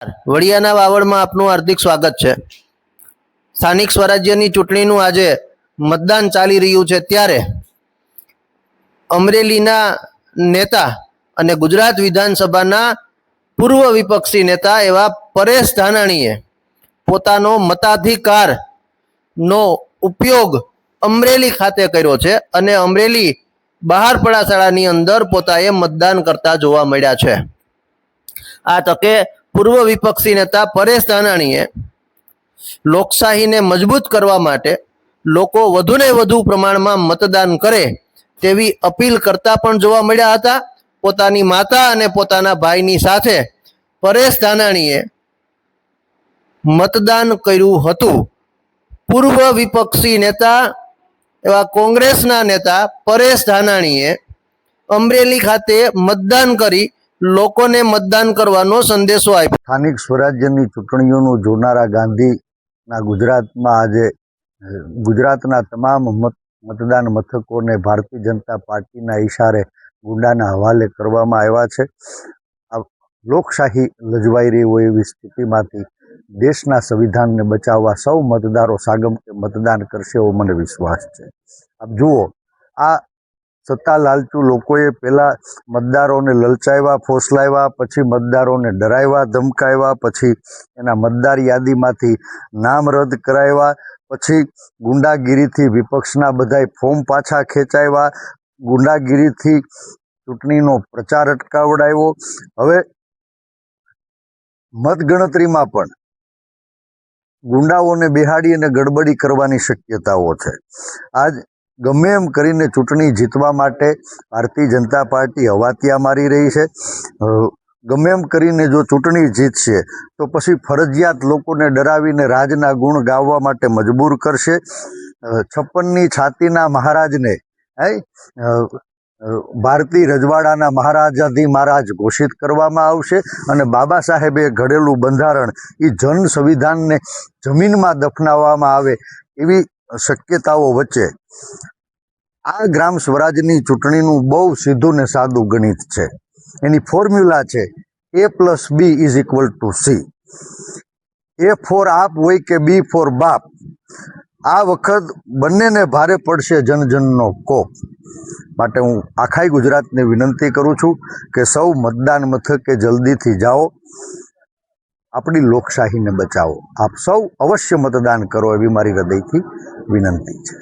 વડિયાના વાવડમાં આપનું હાર્દિક સ્વાગત છે। સ્થાનિક સ્વરાજ્યની ચૂંટણીનું આજે મતદાન ચાલી રહ્યું છે, ત્યારે અમરેલીના નેતા અને ગુજરાત વિધાનસભાના પૂર્વ વિપક્ષી નેતા એવા પરેશ ધાનાણીએ પોતાનો મતાધિકારનો ઉપયોગ અમરેલી ખાતે કર્યો છે અને અમરેલી બહારપડા શાળાની અંદર પોતાએ મતદાન કરતા જોવા મળ્યા છે। આ તકે પૂર્વ વિપક્ષી નેતા પરેશ ધાનાણીએ લોકશાહીને મજબૂત કરવા માટે લોકો વધુને વધુ પ્રમાણમાં મતદાન કરે તેવી અપીલ કરતા પણ જોવા મળ્યા હતા। પોતાની માતા અને પોતાના ભાઈની સાથે પરેશ ધાનાણીએ મતદાન કર્યું હતું। પૂર્વ વિપક્ષી નેતા એવા કોંગ્રેસના નેતા પરેશ ધાનાણીએ અમરેલી ખાતે મતદાન કરી લોકોને મતદાન કરવાનો સંદેશો આપ્યો। સ્થાનિક સ્વરાજ્યની ચૂંટણીઓનું જોનારા ગાંધીના ગુજરાતમાં આજે ગુજરાતના તમામ મતદાન મથકોને ભારતીય જનતા પાર્ટીના ઈશારે ગુંડાના હવાલે કરવામાં આવ્યા છે। આ લોકશાહી લજવાઈ રહી હોય એવી સ્થિતિમાંથી દેશના સંવિધાનને બચાવવા સૌ મતદારો સાગમકે મતદાન કરશે એવો મને વિશ્વાસ છે। આપ જુઓ, આ સત્તા લાલચુ લોકોએ પહેલાં મતદારોને લલચાવ્યા, ફોસલાવ્યા, પછી મતદારોને ડરાવ્યા, ધમકાવ્યા, પછી એના મતદાર યાદીમાંથી નામ રદ કરાવ્યા, પછી ગુંડાગીરીથી વિપક્ષના બધાય ફોર્મ પાછા ખેંચાવ્યા, ગુંડાગીરીથી ચૂંટણીનો પ્રચાર અટકાવડાવ્યો। હવે મતગણતરીમાં પણ ગુંડાઓને બેહાડી અને ગડબડી કરવાની શક્યતાઓ છે। આજ ગમે એમ કરીને ચૂંટણી જીતવા માટે ભારતીય જનતા પાર્ટી હવાતિયા મારી રહી છે। ગમે એમ કરીને જો ચૂંટણી જીતશે તો પછી ફરજિયાત લોકોને ડરાવીને રાજના ગુણ ગાવા માટે મજબૂર કરશે। 56ની છાતીના મહારાજને ભારતીય રજવાડાના મહારાજાધી મહારાજ ઘોષિત કરવામાં આવશે અને બાબા સાહેબે ઘડેલું બંધારણ એ જન સંવિધાનને જમીનમાં દફનાવવામાં આવે એવી શક્યતાઓ વચ્ચે આ ગ્રામ સ્વરાજની ચૂંટણીનું બહુ સીધું ને સાદું ગણિત છે। એની ફોર્મ્યુલા છે A+B = C। A ફોર આપ હોય કે B ફોર બાપ, આ વખત બંનેને ભારે પડશે જનજનનો કોપ। માટે હું આખાય ગુજરાતને વિનંતી કરું છું કે સૌ મતદાન મથકે જલ્દીથી જાઓ, આપણી લોકશાહીને બચાવો। આપ સૌ અવશ્ય મતદાન કરો એવી મારી હૃદયથી વિનંતી છે।